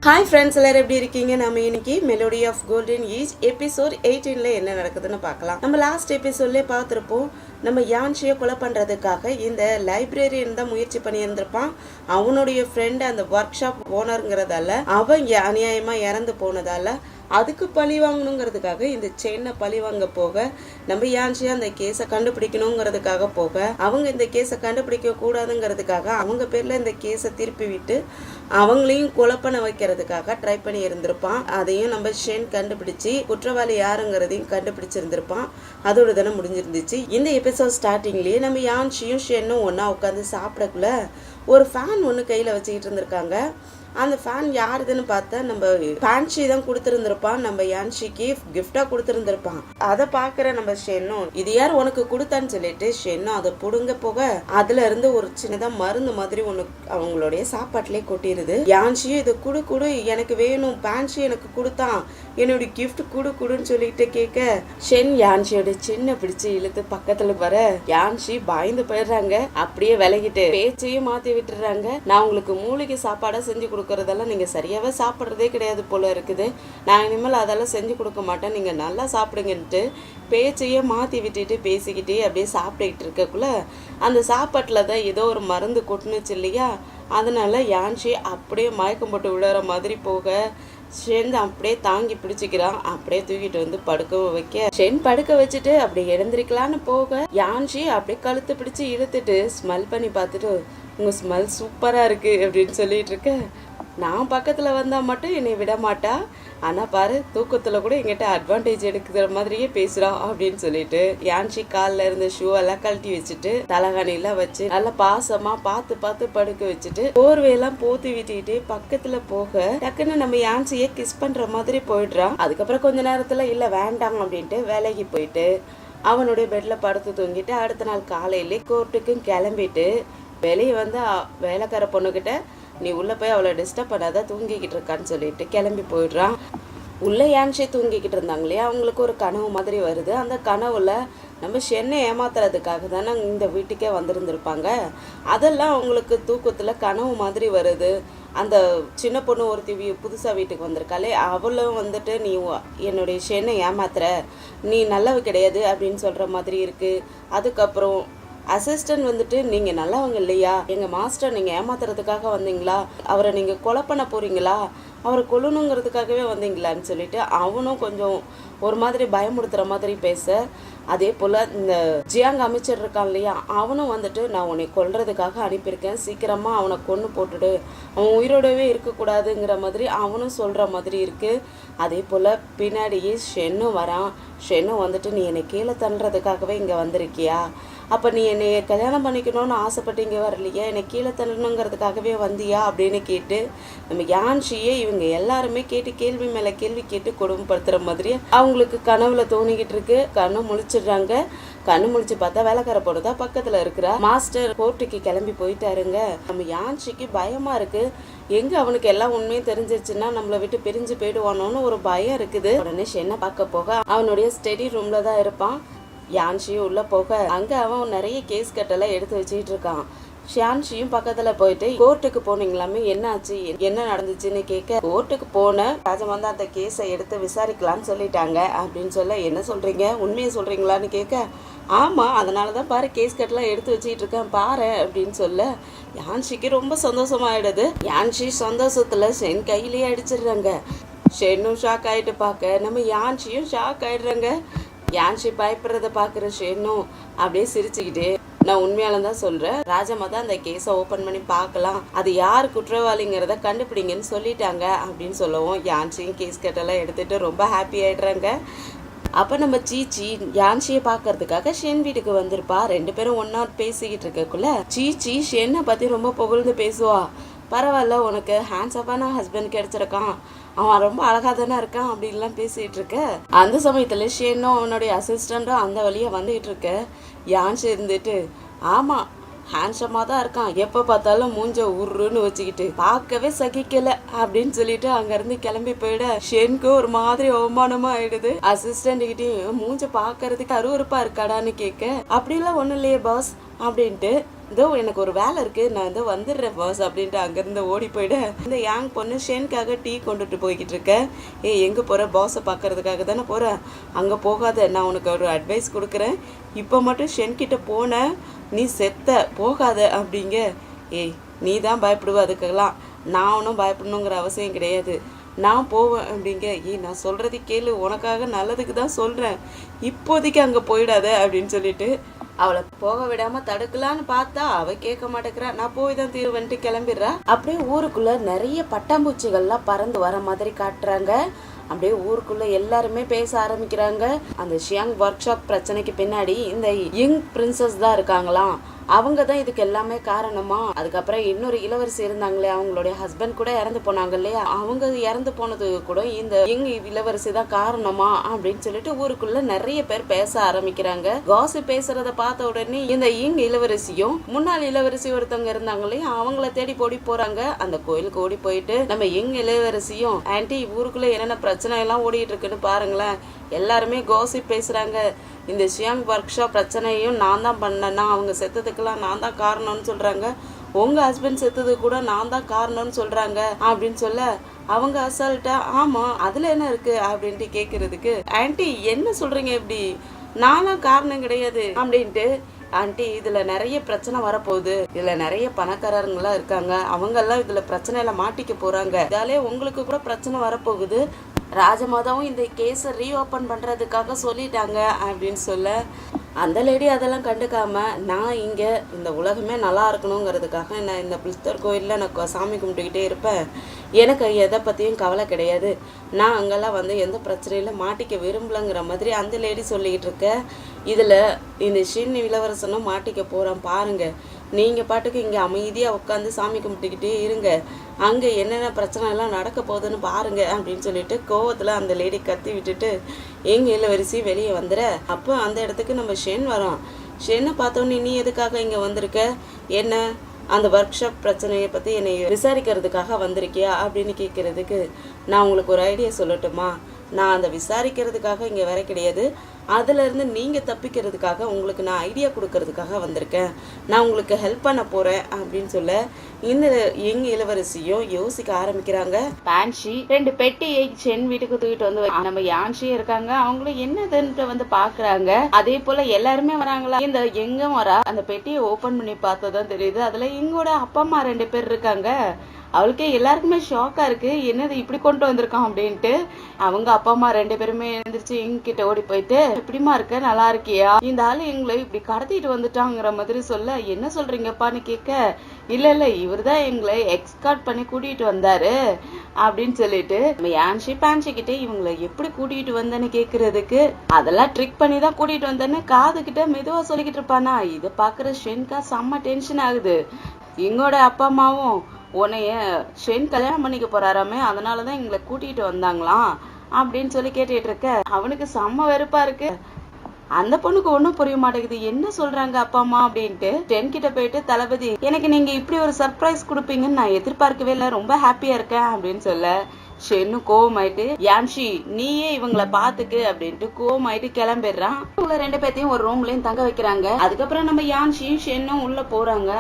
Hi friends, எல்லாரும் எப்படி இருக்கீங்க? நம்ம இன்னைக்கு melody of golden age episode 18ல என்ன நடக்குதுன்னு பார்க்கலாம். நம்ம லாஸ்ட் எபிசோட்லேயே பார்த்துருப்போம், நம்ம யான்ஷியை கொலை பண்ணுறதுக்காக இந்த லைப்ரரியன் தான் முயற்சி பண்ணியிருந்திருப்பான். அவனுடைய ஃப்ரெண்டு அந்த ஒர்க் ஷாப் ஓனருங்கிறதால அவன் அநியாயமாக இறந்து போனதால அதுக்கு பழி வாங்கணுங்கிறதுக்காக இந்த செயினை பழி வாங்க போக, நம்ம யான்ஷியா அந்த கேஸை கண்டுபிடிக்கணுங்கிறதுக்காக போக, அவங்க இந்த கேஸை கண்டுபிடிக்க கூடாதுங்கிறதுக்காக அவங்க பேர்ல இந்த கேஸை திருப்பி விட்டு அவங்களையும் கொலை பண்ண வைக்கிறதுக்காக ட்ரை பண்ணி இருந்திருப்பான். அதையும் நம்ம ஷென் கண்டுபிடிச்சு குற்றவாளி யாருங்கிறதையும் கண்டுபிடிச்சிருந்திருப்பான். அதோட தானே முடிஞ்சிருந்துச்சு. இந்த எபிசோட் ஸ்டார்டிங்லயே நம்ம யான்ஷியும் ஷென்னும் ஒன்னா உட்காந்து சாப்பிடக்குள்ள ஒரு ஃபேன் ஒன்று கையில் வச்சுக்கிட்டு இருந்திருக்காங்க. அந்த ஃபேன் யாருதுன்னு பார்த்தா நம்ம ஃபேன்ஷி தான் கொடுத்துருந்துருப்பான். நம்ம யான்ஷிக்கு கிஃப்டா கொடுத்துருந்துருப்பான். அதை பார்க்குற நம்ம ஷென்னும் இது யார் உனக்கு கொடுத்தான்னு சொல்லிட்டு ஷென்னும் அதை புடுங்க போக அதுல இருந்து ஒரு சின்னதா மருந்து மாதிரி ஒன்று அவங்களுடைய சாப்பாட்டிலே கொட்டிடுது. யான்ஷியும் இதை குடு எனக்கு வேணும், ஃபேன்ஷி எனக்கு கொடுத்தான், என்னுடைய கிஃப்ட் குடுன்னு சொல்லிட்டு கேட்க ஷென் யான்ஷியோட சின்ன பிடிச்சு இழுத்து பக்கத்துல வர யான்ஷி பயந்து போயிடுறாங்க. அப்படியே விலகிட்டு பேச்சையும் மாத்தி விட்டுறாங்க. நான் உங்களுக்கு மூலிகை சாப்பாடா செஞ்சு கொடுக்கறதெல்லாம் நீங்க சரியாவே சாப்பிட்றதே கிடையாது போல இருக்குது, நான் இனிமேல் அதெல்லாம் செஞ்சு கொடுக்க மாட்டேன், நீங்க நல்லா சாப்பிடுங்கன்ட்டு பேச்சையே மாற்றி விட்டுட்டு பேசிக்கிட்டே அப்படியே சாப்பிட்டுக்கிட்டு இருக்கக்குள்ள அந்த சாப்பாட்டில் தான் ஏதோ ஒரு மருந்து கொட்டுனுச்சு இல்லையா, அதனால யான்ஷி அப்படியே மயக்கம் போட்டு விழுற மாதிரி போக ஷென் அப்படியே தாங்கி பிடிச்சிக்கிறான். அப்படியே தூக்கிட்டு வந்து படுக்க வைக்க ஷென் படுக்க வச்சுட்டு அப்படி எழுந்திரிக்கலான்னு போக யான்ஷி அப்படியே கழுத்து பிடிச்சி இழுத்துட்டு ஸ்மெல் பண்ணி பார்த்துட்டு உங்கள் ஸ்மெல் சூப்பராக இருக்குது அப்படின்னு சொல்லிட்டு இருக்க, நான் பக்கத்தில் வந்தால் மட்டும் என்னை விட மாட்டா, ஆனால் பாரு தூக்கத்தில் கூட எங்கிட்ட அட்வான்டேஜ் எடுக்கிற மாதிரியே பேசுகிறான் அப்படின்னு சொல்லிட்டு யான்ஷி காலில் இருந்த ஷூ எல்லாம் கழட்டி வச்சுட்டு தலகாணிலாம் வச்சு நல்லா பாசமாக பார்த்து படுக்க வச்சுட்டு போர்வையெல்லாம் போத்தி விட்டுக்கிட்டு பக்கத்தில் போக டக்குன்னு நம்ம யான்ஷியை கிஸ் பண்ணுற மாதிரி போயிடுறான். அதுக்கப்புறம் கொஞ்ச நேரத்தில் இல்லை வேண்டாம் அப்படின்ட்டு வேலைக்கு போயிட்டு அவனுடைய பெட்டில் படுத்து தூங்கிட்டு அடுத்த நாள் காலையிலே கோர்ட்டுக்கும் கிளம்பிட்டு வெளியே வந்து வேலைக்கார பொண்ணுக்கிட்ட நீ உள்ளே போய் அவளை டிஸ்டர்ப் பண்ணாத தூங்கிக்கிட்டு இருக்கான்னு சொல்லிட்டு கிளம்பி போயிடுறான். உள்ளே யான்ஷி தூங்கிக்கிட்டு இருந்தாங்களே அவங்களுக்கு ஒரு கனவு மாதிரி வருது. அந்த கனவுல நம்ம ஷென்னை ஏமாத்துறதுக்காக தானே இந்த வீட்டுக்கே வந்திருந்திருப்பாங்க. அதெல்லாம் அவங்களுக்கு தூக்கத்தில் கனவு மாதிரி வருது. அந்த சின்ன பொண்ணு ஒருத்தி புதுசாக வீட்டுக்கு வந்திருக்காளே அவளும் வந்துட்டு நீ என்னுடைய ஷென்னை ஏமாத்துற, நீ நல்லவ கிடையாது அப்படின்னு சொல்கிற மாதிரி இருக்குது. அதுக்கப்புறம் அசிஸ்டன்ட் வந்துட்டு நீங்கள் நல்லவங்க இல்லையா, எங்கள் மாஸ்டர் நீங்கள் ஏமாத்துறதுக்காக வந்தீங்களா, அவரை நீங்கள் கொலை பண்ண போகிறீங்களா, அவரை கொல்லணுங்கிறதுக்காகவே வந்தீங்களான்னு சொல்லிட்டு அவனும் கொஞ்சம் ஒரு மாதிரி பயமுடுத்துகிற மாதிரி பேச, அதே போல் இந்த ஜியாங் அமைச்சர் இருக்கான் இல்லையா அவனும் வந்துட்டு நான் உன்னை கொல்றதுக்காக அனுப்பியிருக்கேன், சீக்கிரமாக அவனை கொன்று போட்டுடு, அவன் உயிரோடவே இருக்கக்கூடாதுங்கிற மாதிரி அவனும் சொல்கிற மாதிரி இருக்குது. அதே போல் பின்னாடியே ஷென்னும் வரான். ஷென்னும் வந்துட்டு நீ என்னை கீழே தள்ளுறதுக்காகவே இங்கே வந்திருக்கியா, அப்போ நீ என்னை கல்யாணம் பண்ணிக்கணும்னு ஆசைப்பட்டு இங்கே வரலையா, என்னை கீழே தள்ளணுங்கிறதுக்காகவே வந்தியா அப்படின்னு கேட்டு நம்ம யான்ஷியே இவங்க எல்லாருமே கேட்டு கேள்வி மேலே கேள்வி கேட்டு கொடுமைப்படுத்துகிற மாதிரி அவங்களுக்கு கனவுல தோணிக்கிட்டு இருக்கு. கண்ணு முழிச்சிடுறாங்க. கண்ணு முழிச்சு பார்த்தா வேலைக்கார பொண்ணுதா பக்கத்தில் இருக்கிறா. மாஸ்டர் கோர்ட்டுக்கு கிளம்பி போயிட்டாருங்க. நம்ம யான்ஷிக்கு பயமா இருக்கு, எங்க அவனுக்கு எல்லாம் உண்மையும் தெரிஞ்சிருச்சுன்னா நம்மளை விட்டு பிரிஞ்சு போயிடுவானோன்னு ஒரு பயம் இருக்குது. உடனே ஷென்னை பார்க்க போக அவனுடைய ஸ்டடி ரூம்ல தான் இருப்பான். யான்ஷியும் உள்ள போக அங்க அவன் நிறைய கேஸ் கட்டெல்லாம் எடுத்து வச்சுக்கிட்டு இருக்கான். ஷியான்ஷியும் பக்கத்துல போயிட்டு கோர்ட்டுக்கு போனீங்களாமே என்ன ஆச்சு என்ன நடந்துச்சுன்னு கேட்க, கோர்ட்டுக்கு போன ராஜம் வந்து அந்த கேஸை எடுத்து விசாரிக்கலான்னு சொல்லிட்டாங்க அப்படின்னு சொல்ல, என்ன சொல்றீங்க உண்மையை சொல்றீங்களான்னு கேட்க, ஆமா அதனாலதான் பாரு கேஸ் கட்டெல்லாம் எடுத்து வச்சுக்கிட்டு இருக்கேன் பாரு அப்படின்னு சொல்ல யான்ஷிக்கு ரொம்ப சந்தோஷமாயிடுது. யான்ஷி சந்தோஷத்துல ஷென் கையிலேயே அடிச்சிடுறாங்க. ஷென்னும் ஷாக் ஆயிட்டு பார்க்க நம்ம யான்ஷியும் ஷாக் ஆயிடுறாங்க. யான்ஷி பயப்படுறத பார்க்குற ஷென்னும் அப்படியே சிரிச்சுக்கிட்டே நான் உண்மையால தான் சொல்றேன், ராஜம்மா தான் அந்த கேஸை ஓப்பன் பண்ணி பார்க்கலாம், அது யார் குற்றவாளிங்கிறத கண்டுபிடிங்கன்னு சொல்லிட்டாங்க அப்படின்னு சொல்லவும் யான்ஷியும் கேஸ் கட்டெல்லாம் எடுத்துட்டு ரொம்ப ஹாப்பி ஆயிடுறாங்க. அப்போ நம்ம சீச்சி யான்ஷியை பார்க்கறதுக்காக ஷென் வீட்டுக்கு வந்திருப்பா. ரெண்டு பேரும் ஒன்னா பேசிக்கிட்டு இருக்கக்குள்ள சீச்சி ஷென்னை பற்றி ரொம்ப புகழ்ந்து பேசுவா. பரவாயில்ல உனக்கு ஹேண்ட்ஸப்பான ஹஸ்பண்ட் கிடைச்சிருக்கான், அவன் ரொம்ப அழகா தானே இருக்கான் அப்படின்லாம் பேசிட்டு இருக்க. அந்த சமயத்துல ஷென்னும் அவனுடைய அசிஸ்டண்ட்டும் அந்த வழியா வந்துகிட்டு இருக்க. யான்ஷி இருந்துட்டு ஆமா ஹேண்ட்ஸமா தான் இருக்கான், எப்ப பார்த்தாலும் மூஞ்ச உருன்னு வச்சுக்கிட்டு பார்க்கவே சகிக்கல அப்படின்னு சொல்லிட்டு அங்க இருந்து கிளம்பி போயிட ஷென்க்கு ஒரு மாதிரி அவமானமா ஆயிடுது. அசிஸ்டன்ட் கிட்டையும் மூஞ்ச பாக்குறதுக்கு அருவருப்பா இருக்காடான்னு கேட்க, அப்படிலாம் ஒண்ணும் இல்லையே பாஸ் அப்படின்ட்டு இதோ எனக்கு ஒரு வேலை இருக்கு, நான் இதோ வந்துடுறேன் பாஸ் அப்படின்ட்டு அங்கிருந்து ஓடி போயிட இந்த யாங் பொண்ணு ஷென்காக டீ கொண்டுட்டு போய்கிட்டு இருக்கேன். எங்க போற, பாஸை பார்க்கறதுக்காக தானே போற, அங்க போகாத, நான் உனக்கு ஒரு அட்வைஸ் கொடுக்குறேன், இப்போ மட்டும் ஷென் கிட்ட போன நீ செத்த, போகாத அப்படிங்க. நீ தான் பயப்படுவ, அதுக்கெல்லாம் நான் ஒன்றும் பயப்படணுங்கிற அவசியம் கிடையாது, நான் போவேன் அப்படிங்க. நான் சொல்றது கேளு, உனக்காக நல்லதுக்கு தான் சொல்றேன், இப்போதைக்கு அங்க போயிடாத அப்படின்னு சொல்லிட்டு அவளை போக விடாம தடுக்கலான்னு பார்த்தா அவ கேட்க மாட்டேங்கிறா. நான் போய் தான் தீருவன்ட்டு கிளம்பிடுறா. அப்படியே ஊருக்குள்ள நிறைய பட்டாம்பூச்சிகள்லாம் பறந்து வர மாதிரி காட்டுறாங்க. அப்படியே ஊருக்குள்ள எல்லாருமே பேச ஆரம்பிக்கிறாங்க. அந்த ஷியாங் ஒர்க் ஷாப் பிரச்சனைக்கு பின்னாடி இந்த யங் பிரின்சஸ் தான் இருக்காங்களாம், அவங்க தான் இதுக்கு எல்லாமே காரணமா. அதுக்கப்புறம் இன்னொரு இளவரசி இருந்தாங்களே, அவங்களுடைய ஹஸ்பண்ட் கூட இறந்து போனாங்க இல்லையா, அவங்க இறந்து போனது கூட இந்த யங் இளவரசி தான் காரணமா அப்படின்னு சொல்லிட்டு ஊருக்குள்ள நிறைய பேர் பேச ஆரம்பிக்கிறாங்க. காசி பேசுறத பார்த்த உடனே இந்த யங் இளவரசியும் முன்னாள் இளவரசி ஒருத்தவங்க இருந்தாங்க இல்லையா, அவங்கள தேடி போடி போறாங்க. அந்த கோயிலுக்கு ஓடி போயிட்டு நம்ம யங் இளவரசியும், ஆன்டி ஊருக்குள்ள என்னென்ன பிரச்சனை எல்லாம் ஓடிட்டு இருக்குன்னு பாருங்களேன், எல்லாருமே காசி பேசுறாங்க, இந்த ஷியாங் ஒர்க் ஷாப் பிரச்சனையும் நான் தான் பண்ணேன்னா, அவங்க செத்ததுக்கெல்லாம் நான் தான் காரணம்னு சொல்றாங்க, உங்க ஹஸ்பண்ட் செத்தது கூட நான் தான் காரணம்னு சொல்றாங்க அப்படின்னு சொல்ல அவங்க அசால்ட்டா ஆமா அதுல என்ன இருக்கு அப்படின்ட்டு கேக்குறதுக்கு, ஆன்டி என்ன சொல்றீங்க, இப்படி நானும் காரணம் கிடையாது அப்படின்ட்டு, ஆன்டி இதுல நிறைய பிரச்சனை வரப்போகுது, இதுல நிறைய பணக்காரங்களா இருக்காங்க, அவங்க எல்லாம் இதுல பிரச்சனையில மாட்டிக்க போறாங்க, இதாலே உங்களுக்கு கூட பிரச்சனை வரப்போகுது, ராஜமாதாவும் இந்த கேஸை ரீஓப்பன் பண்ணுறதுக்காக சொல்லிட்டாங்க அப்படின்னு சொல்ல அந்த லேடி அதெல்லாம் கண்டுக்காம, நான் இங்கே இந்த உலகமே நல்லா இருக்கணுங்கிறதுக்காக நான் இந்த புத்தர் கோயிலில் நான் சாமி கும்பிட்டுக்கிட்டே இருப்பேன், எனக்கு எதை பற்றியும் கவலை கிடையாது, நான் அங்கெல்லாம் வந்து எந்த பிரச்சனையில் மாட்டிக்க விரும்பலைங்கிற மாதிரி அந்த லேடி சொல்லிக்கிட்டு இருக்க. இதில் இந்த ஷின் இளவரசனும் மாட்டிக்க போகிறான் பாருங்க, நீங்கள் பாட்டுக்கு இங்கே அமைதியாக உட்காந்து சாமி கும்பிட்டுக்கிட்டே இருங்க, அங்கே என்னென்ன பிரச்சனை எல்லாம் நடக்க போகுதுன்னு பாருங்க அப்படின்னு சொல்லிட்டு கோவத்தில் அந்த லேடி கத்தி விட்டுட்டு எங்கள் இளவரசி வெளியே வந்துட. அப்போ அந்த இடத்துக்கு நம்ம ஷென் வரோம். ஷென்னை பார்த்தோன்னே நீ எதுக்காக இங்கே வந்திருக்க, என்ன அந்த ஒர்க் ஷாப் பிரச்சனையை பற்றி என்னை விசாரிக்கிறதுக்காக வந்திருக்கியா அப்படின்னு கேட்குறதுக்கு, நான் உங்களுக்கு ஒரு ஐடியா சொல்லட்டுமா, நான் அந்த விசாரிக்கிறதுக்காக இங்கே வர கிடையாது, அதுலேருந்து நீங்கள் தப்பிக்கிறதுக்காக உங்களுக்கு நான் ஐடியா கொடுக்கறதுக்காக வந்திருக்கேன், நான் உங்களுக்கு ஹெல்ப் பண்ண போகிறேன் அப்படின்னு சொல்ல இந்த யங் இளவரசியும் யோசிக்க ஆரம்பிக்கிறாங்க. பான்ஷி 2 பெட்டியை ஷென் வீட்டுக்கு தூக்கிட்டு வந்து நம்ம யான்ஷியும் இருக்காங்க, அவங்களும் என்னதுன்ட்டு வந்து பாக்குறாங்க. அதே போல எல்லாருமே வராங்களா, இந்த எங்கும் வரா. அந்த பெட்டியை ஓபன் பண்ணி பார்த்ததான் தெரியுது அதுல எங்கோட அப்பா அம்மா 2 பேர் இருக்காங்க. அவளுக்கே எல்லாருக்குமே ஷாக்கா இருக்கு, என்னது இப்படி கொண்டு வந்திருக்கான் அப்படின்ட்டு. அவங்க அப்பா அம்மா 2 பேருமே எழுந்திரிச்சு எங்கிட்ட ஓடி போயிட்டு, எப்படிமா இருக்க, நல்லா இருக்கியா, இந்த ஆளு எங்களை இப்படி கடத்திட்டு வந்துட்டாங்கிற மாதிரி சொல்ல, என்ன சொல்றீங்கப்பான்னு கேட்க, இல்ல இவர் தான் எங்களை எக்ஸ்கார்ட் பண்ணி கூட்டிட்டு வந்தாரு அப்படின்னு சொல்லிட்டு யான்ஷி பான்ஷி கிட்ட இவங்களை எப்படி கூட்டிட்டு வந்தேன்னு கேக்குறதுக்கு, அதெல்லாம் ட்ரிக் பண்ணி தான் கூட்டிட்டு வந்தேன்னு காது கிட்ட மெதுவா சொல்லிக்கிட்டு இருப்பானா. இதை பாக்குற ஷென்கா செம்ம டென்ஷன் ஆகுது. எங்களோட அப்பா அம்மாவும் உன்னைய ஷென் கல்யாணம் பண்ணிக்க போறாராமே, அதனாலதான் எங்களை கூட்டிட்டு வந்தாங்களாம் அப்படின்னு சொல்லி கேட்டுட்டு இருக்க. அவனுக்கு செம்ம வெறுப்பா இருக்கு. அந்த பொண்ணுக்கு ஒன்னும் புரிய மாட்டேங்குது, என்ன சொல்றாங்க அப்பா அம்மா அப்படின்ட்டு. ஷென் கிட்ட போயிட்டு, தளபதி எனக்கு நீங்க இப்படி ஒரு சர்ப்ரைஸ் கொடுப்பீங்கன்னு நான் எதிர்பார்க்கவே இல்லை, ரொம்ப ஹாப்பியா இருக்கேன் அப்படின்னு சொல்ல ஷென்னு கோவமாயிட்டு, யான்ஷி நீயே இவங்களை பாத்துக்கு அப்படின்ட்டு கோவமாயிட்டு கிளம்பிடுறான். இவங்க 2 பேர்த்தையும் ஒரு ரூம்லயும் தங்க வைக்கிறாங்க. அதுக்கப்புறம் நம்ம யான்ஷியும் ஷென்னும் உள்ள போறாங்க.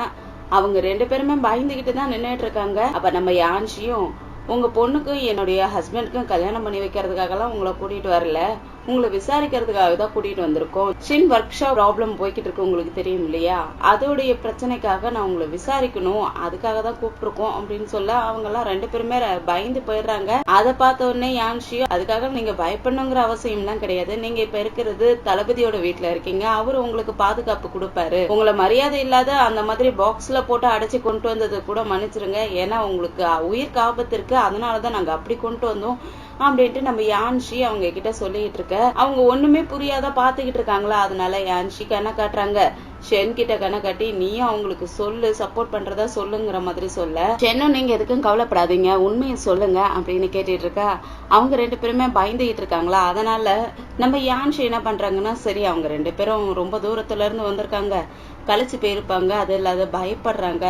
அவங்க 2 பேருமே பயந்துகிட்டு தான் நின்றுட்டு இருக்காங்க. அப்ப நம்ம யான்ஷியும், உங்க பொண்ணுக்கும் என்னுடைய ஹஸ்பண்டுக்கும் கல்யாணம் பண்ணி வைக்கிறதுக்காக எல்லாம் உங்களை கூட்டிட்டு வரல, உங்களை விசாரிக்கிறதுக்காக தான் கூட்டிட்டு வந்திருக்கோம். ஷின் ஒர்க் ஷாப் ப்ராப்ளம் போய்கிட்டு இருக்கு, உங்களுக்கு தெரியும் இல்லையா, அதோடைய பிரச்சனைக்காக நான் உங்களை விசாரிக்கணும், அதுக்காக தான் கூப்பிட்டுருக்கோம் அப்படின்னு சொல்ல அவங்க எல்லாம் 2 பேருமே பயந்து போயிடுறாங்க. அதை பார்த்த உடனே யான்ஷியும், அதுக்காக நீங்க பயப்படணுங்கிற அவசியம் எல்லாம் கிடையாது, நீங்க இப்ப இருக்கிறது தளபதியோட வீட்டுல இருக்கீங்க, அவரு உங்களுக்கு பாதுகாப்பு கொடுப்பாரு, உங்களை மரியாதை இல்லாத அந்த மாதிரி பாக்ஸ்ல போட்டு அடைச்சு கொண்டு வந்தது கூட மன்னிச்சிருங்க, ஏன்னா உங்களுக்கு உயிருக்கு ஆபத்து இருக்கு, அதனாலதான் நாங்க அப்படி கொண்டு வந்தோம் அப்படின்ட்டு நம்ம யான்ஷி அவங்க கிட்ட சொல்லிட்டு இருக்க. அவங்க ஒண்ணுமே புரியாத பாத்துக்கிட்டு இருக்காங்களா, அதனால யான்ஷி கண்ணை காட்டுறாங்க. ஷென் கிட்ட கண்ணை காட்டி, நீயும் அவங்களுக்கு சொல்லு, சப்போர்ட் பண்றதா சொல்லுங்கிற மாதிரி சொல்ல, ஷென்னும் நீங்க எதுக்கும் கவலைப்படாதீங்க, உண்மையை சொல்லுங்க அப்படின்னு கேட்டுட்டு இருக்கா. அவங்க 2 பேருமே பயந்துகிட்டு இருக்காங்களா, அதனால நம்ம யான்ஷி என்ன பண்றாங்கன்னா, சரி அவங்க 2 பேரும் ரொம்ப தூரத்துல இருந்து வந்திருக்காங்க, கழிச்சு போயிருப்பாங்க, அது இல்லாத பயப்படுறாங்க,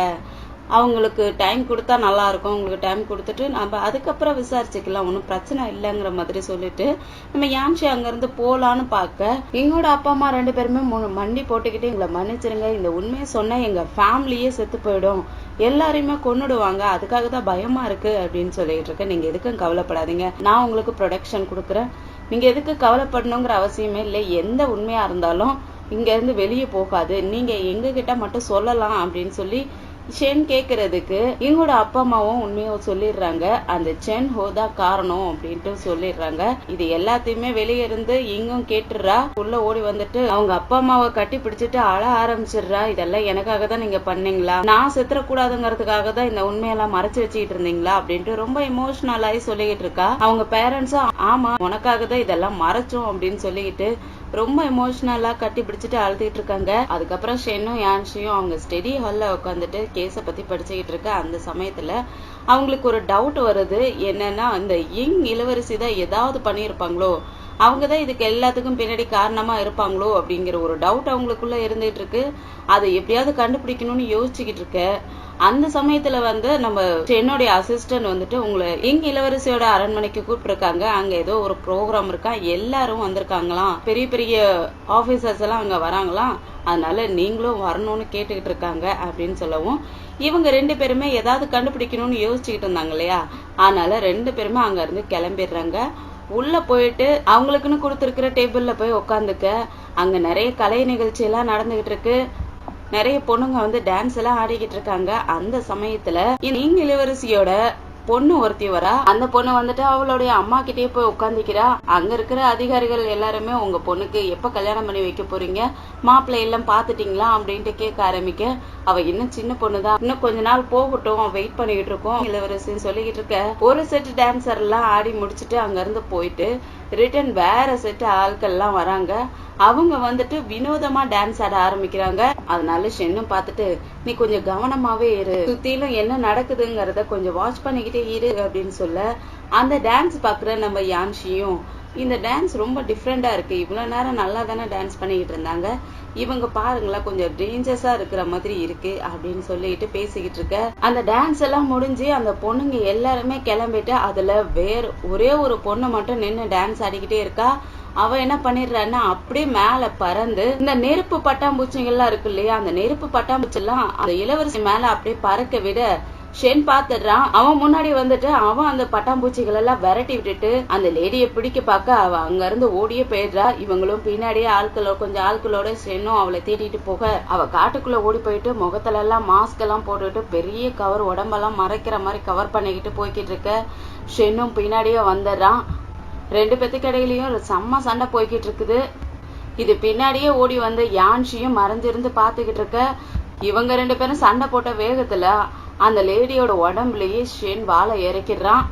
அவங்களுக்கு டைம் கொடுத்தா நல்லா இருக்கும், உங்களுக்கு டைம் கொடுத்துட்டு நம்ம அதுக்கப்புறம் விசாரிச்சுக்கலாம், ஒன்றும் பிரச்சனை இல்லைங்கிற மாதிரி சொல்லிட்டு நம்ம யான்ஷி அங்கிருந்து போலான்னு பார்க்க எங்களோட அப்பா அம்மா 2 பேருமே மண்டி போட்டுக்கிட்டு எங்களை மன்னிச்சிருங்க, இந்த உண்மையை சொன்னா எங்க ஃபேமிலியே செத்து போயிடும், எல்லாரையுமே கொன்னுடுவாங்க, அதுக்காக தான் பயமா இருக்கு அப்படின்னு சொல்லிட்டு இருக்க. நீங்க எதுக்கும் கவலைப்படாதீங்க, நான் உங்களுக்கு ப்ரொடெக்ஷன் கொடுக்குறேன், நீங்க எதுக்கு கவலைப்படணுங்கிற அவசியமே இல்லை, எந்த உண்மையா இருந்தாலும் இங்க இருந்து வெளியே போகாது, நீங்க எங்க கிட்ட மட்டும் சொல்லலாம் அப்படின்னு சொல்லி சென் கேக்குறதுக்கு எங்களோட அப்பா அம்மாவும் உண்மையை சொல்லிடுறாங்க. அந்த சென் ஹோதா காரணம் அப்படின்ட்டு சொல்லிடுறாங்க. இது எல்லாத்தையுமே வெளியே இருந்து இங்கும் கேட்டுறா. உள்ள ஓடி வந்துட்டு அவங்க அப்பா அம்மாவை கட்டி பிடிச்சிட்டு அழ ஆரம்பிச்சிடுறா. இதெல்லாம் எனக்காக தான் நீங்க பண்ணீங்களா, நான் செத்துறக்கூடாதுங்கிறதுக்காக தான் இந்த உண்மையெல்லாம் மறைச்சு வச்சுக்கிட்டு இருந்தீங்களா அப்படின்ட்டு ரொம்ப எமோஷனலாகி சொல்லிக்கிட்டு இருக்கா. அவங்க பேரண்ட்ஸும் ஆமா உனக்காக தான் இதெல்லாம் மறைச்சோம் அப்படின்னு சொல்லிக்கிட்டு ரொம்ப எமோஷனலா கட்டி பிடிச்சிட்டு அழுதுகிட்டு இருக்காங்க. அதுக்கப்புறம் ஷென்னும் யான்ஷியும் அவங்க ஸ்டடி ஹால்ல உட்காந்துட்டு கேஸை பத்தி படிச்சுக்கிட்டு இருக்க அந்த சமயத்துல அவங்களுக்கு ஒரு டவுட் வருது. என்னன்னா இந்த யங் இளவரசி தான் ஏதாவது பண்ணியிருப்பாங்களோ, அவங்கதான் இதுக்கு எல்லாத்துக்கும் பின்னாடி காரணமா இருப்பாங்களோ அப்படிங்கிற ஒரு டவுட் அவங்களுக்குள்ள இருந்துட்டு இருக்கு. அதை எப்படியாவது கண்டுபிடிக்கணும்னு யோசிச்சுக்கிட்டு இருக்க அந்த சமயத்துல நம்ம என்னுடைய அசிஸ்டன்ட் வந்துட்டு உங்களை எங்க இளவரசியோட அரண்மனைக்கு கூப்பிட்டுருக்காங்க, அங்க ஏதோ ஒரு ப்ரோக்ராம் இருக்கா, எல்லாரும் வந்திருக்காங்களாம், பெரிய பெரிய ஆபீசர்ஸ் எல்லாம் அங்க வராங்களாம், அதனால நீங்களும் வரணும்னு கேட்டுக்கிட்டு இருக்காங்க அப்படின்னு சொல்லவும் இவங்க 2 பேருமே ஏதாவது கண்டுபிடிக்கணும்னு யோசிச்சுக்கிட்டு இருந்தாங்க இல்லையா, அதனால 2 பேருமே அங்க இருந்து கிளம்பிடுறாங்க. உள்ள போயிட்டு அவங்களுக்குன்னு கொடுத்துருக்கிற டேபிள்ல போய் உட்காந்துக்க. அங்க நிறைய கலை நிகழ்ச்சி எல்லாம் நடந்துகிட்டு இருக்கு, நிறைய பொண்ணுங்க டான்ஸ் எல்லாம் ஆடிக்கிட்டு இருக்காங்க. அந்த சமயத்துல இங்க இளவரசியோட பொண்ணு ஒருத்தி வரா. அந்த பொண்ணு அவளுடைய அம்மா கிட்டே போய் உட்காந்துக்கிறா. அங்க இருக்கிற அதிகாரிகள் எல்லாருமே உங்க பொண்ணுக்கு எப்ப கல்யாணம் பண்ணி வைக்க போறீங்க, மாப்பிள்ளை எல்லாம் பாத்துட்டீங்களா அப்படின்ட்டு கேட்க ஆரம்பிக்க அவ இன்னும் சின்ன பொண்ணுதான், இன்னும் கொஞ்ச நாள் போகட்டும் வெயிட் பண்ணிக்கிட்டு இருக்கோம் இளவரசின்னு சொல்லிக்கிட்டு இருக்க. ஒரு செட் டான்சர் எல்லாம் ஆடி முடிச்சுட்டு அங்க இருந்து போயிட்டு ரிட்டர்ன் வேற செட் ஆட்கள் எல்லாம் வராங்க. அவங்க வினோதமா டான்ஸ் ஆட ஆரம்பிக்கிறாங்க. அதனால ஷென்னும் பார்த்துட்டு நீ கொஞ்சம் கவனமாவே இரு, சுத்திலும் என்ன நடக்குதுங்கிறத கொஞ்சம் வாட்ச் பண்ணிக்கிட்டே இரு அப்படின்னு சொல்ல அந்த டான்ஸ் பாக்குற நம்ம யான்ஷியும் இந்த டான்ஸ் ரொம்ப டிஃப்ரெண்டா இருக்கு, இவ்வளவு நேரம் நல்லா தானே டான்ஸ் பண்ணிக்கிட்டு இருந்தாங்க, இவங்க பாருங்களா கொஞ்சம் டேஞ்சரஸா இருக்கிற மாதிரி இருக்கு அப்படின்னு சொல்லிட்டு பேசிக்கிட்டு இருக்க. அந்த டான்ஸ் எல்லாம் முடிஞ்சு அந்த பொண்ணுங்க எல்லாருமே கிளம்பிட்டு அதுல ஒரே ஒரு பொண்ணு மட்டும் நின்னு டான்ஸ் ஆடிக்கிட்டே இருக்கா. அவ என்ன பண்ணிடுறான்னா அப்படியே மேல பறந்து இந்த நெருப்பு பட்டாம்பூச்சிகள்லாம் இருக்கு இல்லையா, அந்த நெருப்பு பட்டாம்பூச்சி எல்லாம் அந்த இளவரசி மேல அப்படியே பறக்க விட ஷென் பாத்துடுறான். அவன் முன்னாடி அவன் அந்த பட்டாம்பூச்சிகள் எல்லாம் விரட்டி விட்டுட்டு அந்த லேடிய பிடிக்க பார்க்க அவ அங்க இருந்து ஓடியே போயிடுறா. இவங்களும் பின்னாடியே கொஞ்சம் ஆட்களோட ஷென்னும் அவளை தேடிட்டு போக அவ காட்டுக்குள்ள ஓடி போயிட்டு முகத்துல எல்லாம் மாஸ்க் எல்லாம் போட்டுட்டு பெரிய கவர் உடம்பெல்லாம் மறைக்கிற மாதிரி கவர் பண்ணிக்கிட்டு போய்கிட்டு இருக்க. ஷென்னும் பின்னாடியே வந்துடுறான். 2 பேத்துக்கு இடையிலயும் செம்ம சண்டை போய்கிட்டு இருக்குது. இது பின்னாடியே ஓடி யான்ஷியும் மறைஞ்சிருந்து பாத்துக்கிட்டு இருக்க. இவங்க 2 பேரும் சண்டை போட்ட வேகத்துல அந்த லேடியோட உடம்புலயே ஷென் வாழை இறக்கிடுறான்.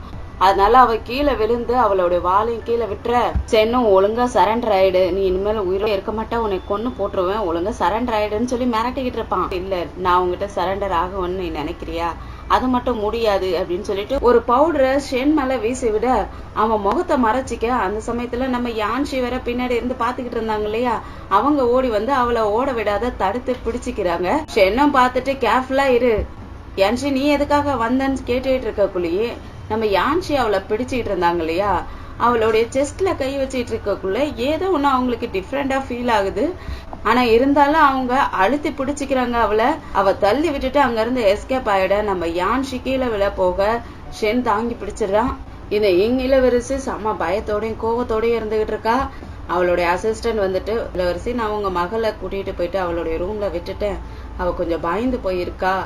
அதனால அவ கீழே விழுந்து அவளோட வாழையும் கீழே விட்டுற. சென்னும் ஒழுங்கா சரண்டர் ஆயிடு, நீ இனிமேல உயிரோட இருக்க மாட்டா, உனக்கு கொன்னு போட்டுருவேன், ஒழுங்கா சரண்டர் ஆயிடுன்னு சொல்லி மிரட்டிக்கிட்டு இருப்பான். இல்ல நான் உங்ககிட்ட சரண்டர் ஆகும்னு நீ நினைக்கிறியா, அது மட்டும் முடியாது அப்படின்னு சொல்லிட்டு ஒரு பவுடரை ஷென் மேல வீசி விட அவன் முகத்தை மறைச்சிக்க. அந்த சமயத்துல நம்ம யான்ஷி வேற பின்னாடி இருந்து பாத்துக்கிட்டு இருந்தாங்க இல்லையா, அவங்க ஓடி அவளை ஓட விடாத தடுத்து பிடிச்சிக்கிறாங்க. ஷென்னும் பார்த்துட்டு கேர்ஃபுல்லா இரு யான்ஷி, நீ எதுக்காக வந்தன்னு கேட்டுட்டு இருக்கக்குள்ளேயே நம்ம யான்ஷி அவளை பிடிச்சிட்டு இருந்தாங்க இல்லையா, அவளுடைய செஸ்ட்ல கை வச்சிட்டு இருக்கக்குள்ள ஏதோ ஒண்ணு அவங்களுக்கு டிஃப்ரெண்டா ஃபீல் ஆகுது. ஆனா இருந்தாலும் அவங்க அழுத்தி பிடிச்சிக்கிறாங்க அவளை. அவ தள்ளி விட்டுட்டு அங்க இருந்து எஸ்கேப் ஆயிட நம்ம யான்ஷி கீழே விழ போக ஷென் தாங்கி பிடிச்சிடறான். இந்த இளவரசி செம்ம பயத்தோடையும் கோவத்தோடயும் இருந்துகிட்டு இருக்கா. அவளுடைய அசிஸ்டன்ட் இளவரசி நான் உங்க மகளை கூட்டிட்டு போயிட்டு அவளுடைய ரூம்ல விட்டுட்டேன், அவ கொஞ்சம் பயந்து போயிருக்கா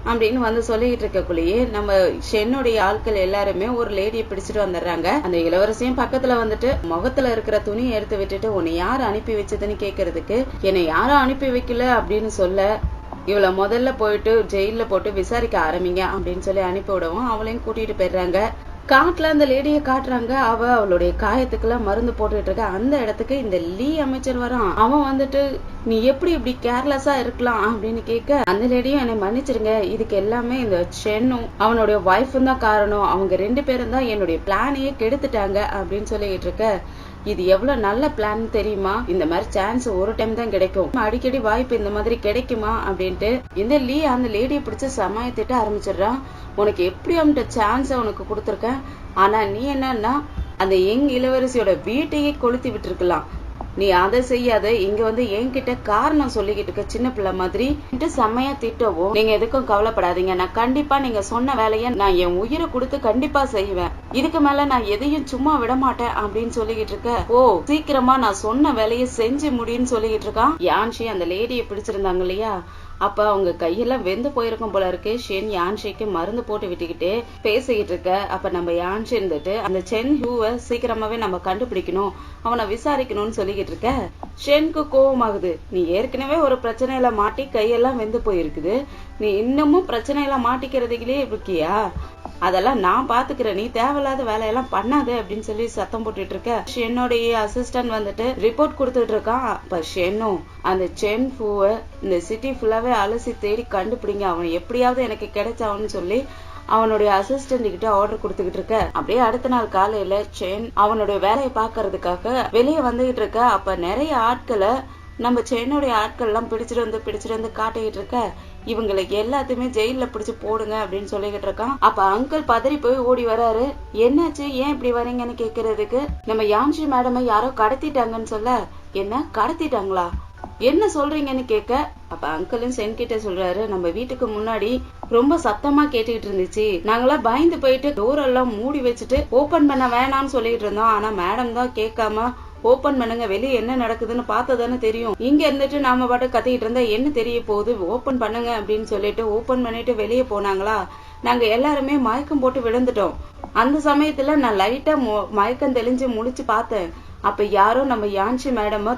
அப்படின்னு சொல்லிட்டு இருக்கக்குள்ளேயே நம்ம ஷென்னுடைய ஆட்கள் எல்லாருமே ஒரு லேடியை பிடிச்சிட்டு வந்துடுறாங்க. அந்த இளவரசியும் பக்கத்துல முகத்துல இருக்கிற துணியை எடுத்து விட்டுட்டு உன்னை யாரு அனுப்பி வச்சதுன்னு கேக்குறதுக்கு என்னை யாரும் அனுப்பி வைக்கல அப்படின்னு சொல்ல இவளை முதல்ல போயிட்டு ஜெயில போட்டு விசாரிக்க ஆரம்பிங்க அப்படின்னு சொல்லி அனுப்பி விடவும் அவளையும் கூட்டிட்டு போயிடுறாங்க. காட்டுல அந்த லேடிய காட்டுறாங்க. அவளுடைய காயத்துக்கெல்லாம் மருந்து போட்டுட்டு இருக்க. அந்த இடத்துக்கு இந்த லீ அமைச்சர் வரான். அவன் நீ எப்படி இப்படி கேர்லெஸ்ஸா இருக்கலாம் அப்படின்னு கேட்க அந்த லேடியும் என்னை மன்னிச்சிருங்க, இதுக்கு எல்லாமே இந்த ஷென்னும் அவனுடைய ஒய்ஃபும் தான் காரணம், அவங்க 2 பேரும் தான் என்னுடைய பிளானையே கெடுத்துட்டாங்க அப்படின்னு சொல்லிட்டு இருக்க. இது எவ்வளவு நல்ல பிளான் தெரியுமா? இந்த மாதிரி சான்ஸ் ஒரு டைம் தான் கிடைக்கும், அடிக்கடி வாய்ப்பு இந்த மாதிரி கிடைக்குமா அப்படின்ட்டு இந்த லீ அந்த லேடியை பிடிச்ச சமயத்திட்டு ஆரம்பிச்சிடுறான். உனக்கு எப்படி அவன்கிட்ட சான்ஸ உனக்கு கொடுத்துருக்கேன், ஆனா நீ என்னன்னா அந்த யங் இளவரசியோட வீட்டையே கொளுத்தி விட்டுருக்கலாம், நீ அதை செய்யாத, இங்க வந்து என்கிட்ட காரணம் சொல்லிக்கிட்டு இருக்க சின்ன பிள்ளை மாதிரி செம்மையா திட்டவும், நீங்க எதுக்கும் கவலைப்படாதீங்க, நான் கண்டிப்பா நீங்க சொன்ன வேலையை நான் என் உயிரை கொடுத்து கண்டிப்பா செய்வேன், இதுக்கு மேல நான் எதையும் சும்மா விட மாட்டேன் அப்படின்னு சொல்லிக்கிட்டு இருக்க. ஓ சீக்கிரமா நான் சொன்ன வேலையை செஞ்சு முடியும்னு சொல்லிக்கிட்டு இருக்கான். யான்ஷி அந்த லேடியை பிடிச்சிருந்தாங்க இல்லையா, அப்ப அவங்க கையெல்லாம் வெந்து போயிருக்கும் போல இருக்கு. ஷென் யான்ஷிக்கு மருந்து போட்டு விட்டுக்கிட்டு பேசிக்கிட்டு இருக்க. அப்ப நம்ம யான்ஷி இருந்துட்டு அந்த சென் ஹூவை சீக்கிரமாவே நம்ம கண்டுபிடிக்கணும், அவனை விசாரிக்கணும்னு சொல்லிக்கிட்டு இருக்க. ஷென்க்கு கோவமாகுது. நீ ஏற்கனவே ஒரு பிரச்சனையில மாட்டி கையெல்லாம் வெந்து போயிருக்குது, நீ இன்னமும் பிரச்சனையில மாட்டிக்கிறதுக்குள்ளே இருக்கியா, அதெல்லாம் நான் பாத்துக்கிறேன், நீ தேவையில்லாத வேலையெல்லாம் பண்ணாத அப்படின்னு சொல்லி சத்தம் போட்டுட்டு இருக்க. ஷென்னோடைய அசிஸ்டன்ட் வந்துட்டு ரிப்போர்ட் கொடுத்துட்டு இருக்கான். அப்ப ஷென்னும் அந்த சென் ஹூவை இந்த சிட்டி ஃபுல்லாவே அலசி தேடி கண்டுபிடிங்க, அவன் எப்படியாவது எனக்கு கிடைச்சாவன்னு சொல்லி அவனுடைய அசிஸ்டன்ட் கிட்ட ஆர்டர் கொடுத்துக்கிட்டு இருக்க. அப்படியே அடுத்த நாள் காலையில சென் அவனுடைய வேலையை பாக்குறதுக்காக வெளியே வந்துகிட்டு இருக்க. அப்ப நிறைய ஆட்களை நம்ம சென்னுடைய ஆட்கள் எல்லாம் பிடிச்சிட்டு வந்து காட்டிக்கிட்டு இருக்க. இவங்களுக்கு எல்லாத்தையுமே ஜெயில பிடிச்சு போடுங்க அப்படின்னு சொல்லிக்கிட்டு இருக்கான். அப்ப அங்கிள் பதறி போய் ஓடி வராரு. என்னாச்சு, ஏன் இப்படி வரீங்கன்னு கேக்குறதுக்கு, நம்ம யான்ஷி மேடமை யாரோ கடத்திட்டாங்கன்னு சொல்ல, என்ன கடத்திட்டாங்களா, என்ன சொல்றீங்கன்னு கேட்க. அப்ப அங்கிளும் சென் கிட்ட சொல்றாரு, நம்ம வீட்டுக்கு முன்னாடி ரொம்ப சத்தமா கேட்டுக்கிட்டு இருந்துச்சு, நாங்களாம் பயந்து போயிட்டு டோர் எல்லாம் மூடி வச்சுட்டு ஓபன் பண்ண வேணாம்னு சொல்லிட்டு இருந்தோம், ஆனா மேடம் தான் கேட்காம ஓபன் பண்ணுங்க, வெளியே என்ன நடக்குதுன்னு பார்த்ததானே தெரியும், இங்க இருந்துட்டு நாம பாட்டு கத்திக்கிட்டு இருந்தா என்ன தெரிய போகுது, ஓபன் பண்ணுங்க அப்படின்னு சொல்லிட்டு ஓபன் பண்ணிட்டு வெளியே போனாங்களா, நாங்க எல்லாருமே மயக்கம் போட்டு விழுந்துட்டோம். அந்த சமயத்துல நான் லைட்டா மயக்கம் தெளிஞ்சு முழிச்சு பார்த்தேன். அப்ப யாரோ நம்ம யான்ஷி மேடம்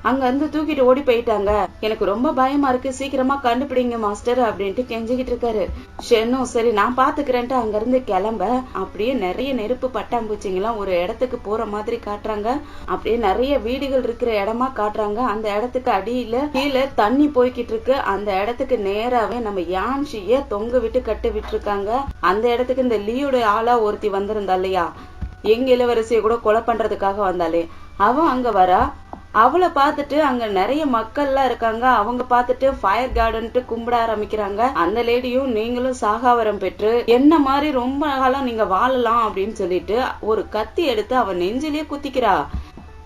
அங்க இருந்து தூக்கிட்டு ஓடி போயிட்டாங்க, எனக்கு ரொம்ப பயமா இருக்கு, சீக்கிரமா கண்டுபிடிங்க மாஸ்டர் அப்படின்ட்டு கெஞ்சிக்கிட்டு இருக்காரு. ஷென்னும் சரி நான் பாத்துக்கிறேன்ட்டு அங்க இருந்து கிளம்ப. அப்படியே நிறைய நெருப்பு பட்டாம்பூச்சிங்கெல்லாம் ஒரு இடத்துக்கு போற மாதிரி காட்டுறாங்க. அப்படியே நிறைய வீடுகள் இருக்கிற இடமா காட்டுறாங்க. அந்த இடத்துக்கு அடியில கீழே தண்ணி போய்கிட்டு இருக்கு. அந்த இடத்துக்கு நேராவே நம்ம யான்ஷிய தொங்க விட்டு கட்டு விட்டு இருக்காங்க. அந்த இடத்துக்கு இந்த லீயோட ஆளா ஒருத்தி வந்திருந்தா இல்லையா, எங்க இளவரசிய கூட கொலை பண்றதுக்காக வந்தாலே, அவன் அங்க வரா. அவளை பார்த்துட்டு அங்க நிறைய மக்கள் எல்லாம் இருக்காங்க. அவங்க பார்த்துட்டு ஃபயர் கார்டன்ட்டு கும்பிட ஆரம்பிக்கிறாங்க. அந்த லேடியும் நீங்களும் சாகாவரம் பெற்று என்ன மாதிரி ரொம்ப காலம் நீங்க வாழலாம் அப்படின்னு சொல்லிட்டு ஒரு கத்தி எடுத்து அவ நெஞ்சிலேயே குத்திக்கிறா.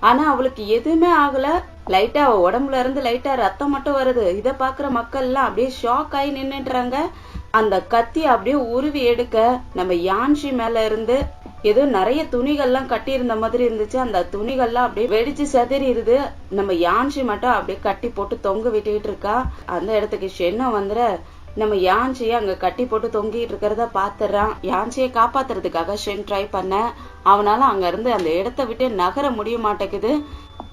ஆனா அவளுக்கு எதுவுமே ஆகல. லைட்டா அவ உடம்புல இருந்து லைட்டா ரத்தம் மட்டும் வருது. இத பாக்குற மக்கள் எல்லாம் அப்படியே ஷாக் ஆகி நின்னுட்டுறாங்க. அந்த கத்தி அப்படியே உருவி எடுக்க நம்ம யான்ஷி மேல இருந்து ஏதோ நிறைய துணிகள்லாம் கட்டி இருந்த மாதிரி இருந்துச்சு. அந்த துணிகள்லாம் அப்படியே வெடிச்சு செதறிடுது. நம்ம யான்ஷி மட்டும் அப்படியே கட்டி போட்டு தொங்க விட்டுக்கிட்டு இருக்கா. அந்த இடத்துக்கு ஷென்னும் வந்துற நம்ம யான்ஷியை அங்க கட்டி போட்டு தொங்கிட்டு இருக்கிறத பாத்துறான். யான்ஷியை காப்பாத்துறதுக்காக ஷென் ட்ரை பண்ண, அவனால அங்க இருந்து அந்த இடத்த விட்டு நகர முடிய மாட்டேங்குது.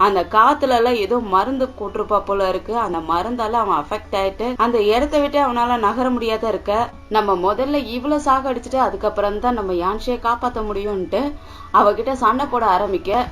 அந்த காத்துல எல்லாம் ஏதோ மருந்து போட்டிருப்பா போல இருக்கு. அந்த மருந்தால அவன் அஃபெக்ட் ஆயிட்டு அந்த இடத்த விட்டு அவனால நகர முடியாத இருக்க. நம்ம முதல்ல இவ்வளவு சாக அடிச்சுட்டு அதுக்கப்புறம் தான் நம்ம யான்ஷியை காப்பாத்த முடியும்ட்டு அவகிட்ட சண்டை போட ஆரம்பிக்க.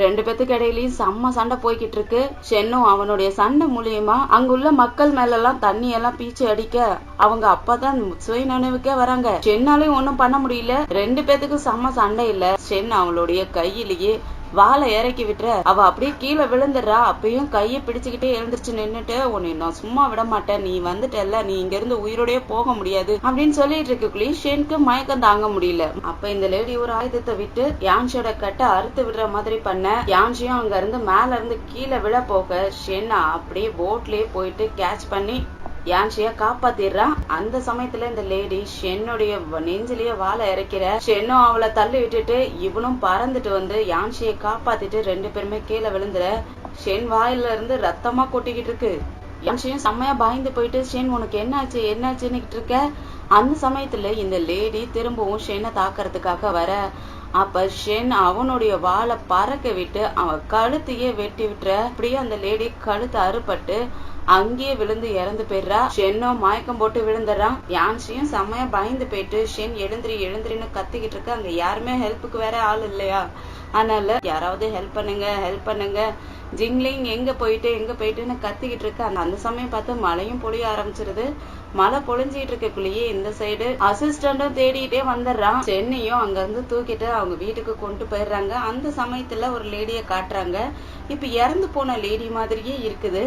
ரெண்டு பேத்துக்கு இடையிலயும் செம்ம சண்டை போய்கிட்டு இருக்கு. ஷென்னும் அவனுடைய சண்டை மூலியமா அங்குள்ள மக்கள் மேல எல்லாம் தண்ணி எல்லாம் பீச்சு அடிக்க அவங்க அப்பதான் சுய நினைவுக்கே வராங்க. ஷென்னாலையும் ஒண்ணும் பண்ண முடியல. ரெண்டு பேத்துக்கும் செம்ம சண்டை இல்ல. ஷென் அவளுடைய கையிலேயே வாழை இறக்கி விட்டுற, அவ அப்படியே கீழே விழுந்துடுறா. அப்பயும் கையை பிடிச்சுக்கிட்டே எழுந்திருச்சு நின்னுட்டு, உன்னை நான் சும்மா விட மாட்டேன், நீ வந்துட்டல்ல, நீ இங்க இருந்து உயிரோடய போக முடியாது அப்படின்னு சொல்லிட்டு இருக்குள்ளே ஷென்க்கு மயக்கம் தாங்க முடியல. அப்ப இந்த லேடி ஒரு ஆயுதத்தை விட்டு யான்ஷியோட கட்டை அறுத்து விடுற மாதிரி பண்ண, யான்ஷியும் அங்க இருந்து மேல இருந்து கீழே விழ போக ஷென் அப்படியே போட்லயே போயிட்டு கேட்ச் பண்ணி யான்ஷிய காப்பாத்திடுறான். அந்த சமயத்துல இந்த லேடி ஷென்னுடைய நெஞ்சிலேயே வாழை இறக்கிற. ஷென்னும் அவளை தள்ளி விட்டுட்டு இவனும் பறந்துட்டு வந்து யான்ஷியை காப்பாத்திட்டு ரெண்டு பேருமே கீழே விழுந்துற. ஷென் வாயில இருந்து ரத்தமா கொட்டிக்கிட்டு இருக்கு. யான்ஷியும் செம்மையா பயந்து போயிட்டு, ஷென் உனக்கு என்னாச்சு என்னாச்சுன்னு இருக்க. அந்த சமயத்துல இந்த லேடி திரும்பவும் ஷென்னை தாக்குறதுக்காக வர. அப்ப ஷென் அவனுடைய வாழை பறக்க விட்டு அவன் கழுத்தையே வெட்டி விட்டுற. அப்படியே அந்த லேடி கழுத்து அறுபட்டு அங்கேயே விழுந்து இறந்து போயிடுறா. ஷென்னும் மயக்கம் போட்டு விழுந்துடுறான். யான்ஷியும் செம்மையா பயந்து போயிட்டு ஷென் எழுந்திரின்னு கத்திக்கிட்டு இருக்கு. அங்க யாருமே ஹெல்ப்புக்கு வேற ஆள் இல்லையா, அதனால யாராவது ஹெல்ப் பண்ணுங்க ஜிங்லிங் எங்க போயிட்டுன்னு கத்திக்கிட்டு இருக்கு. அந்த சமயம் பார்த்து மழையும் பொழிய ஆரம்பிச்சிருது. மழை பொழிஞ்சிட்டு இருக்கக்குள்ளேயே இந்த சைடு அசிஸ்டண்டும் தேடிட்டே வந்துடுறான். சென்னையும் அங்க இருந்து தூக்கிட்டு அவங்க வீட்டுக்கு கொண்டு போயிடுறாங்க. அந்த சமயத்துல ஒரு லேடிய காட்டுறாங்க. இப்ப இறந்து போன லேடி மாதிரியே இருக்குது.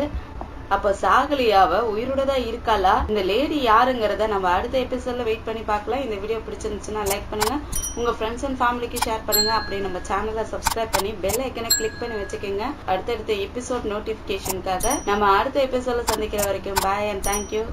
அப்ப சாகலியாவ உயிரோடதான் இருக்காளா? இந்த லேடி யாருங்கிறத நம்ம அடுத்த எபிசோட்ல வெயிட் பண்ணி பார்க்கலாம். இந்த வீடியோ பிடிச்சிருந்துச்சுன்னா லைக் பண்ணுங்க, உங்க ஃப்ரெண்ட்ஸ் அண்ட் ஃபேமிலிக்கு ஷேர் பண்ணுங்க. அப்படியே நம்ம சேனலை சப்ஸ்கிரைப் பண்ணி பெல் ஐக்கனை கிளிக் பண்ணி வச்சுக்கோங்க. அடுத்தடுத்த எபிசோட் நோட்டிபிகேஷனுக்காக. நம்ம அடுத்த எபிசோட்ல சந்திக்கிற வரைக்கும் பாய் அண்ட் தேங்க்யூ.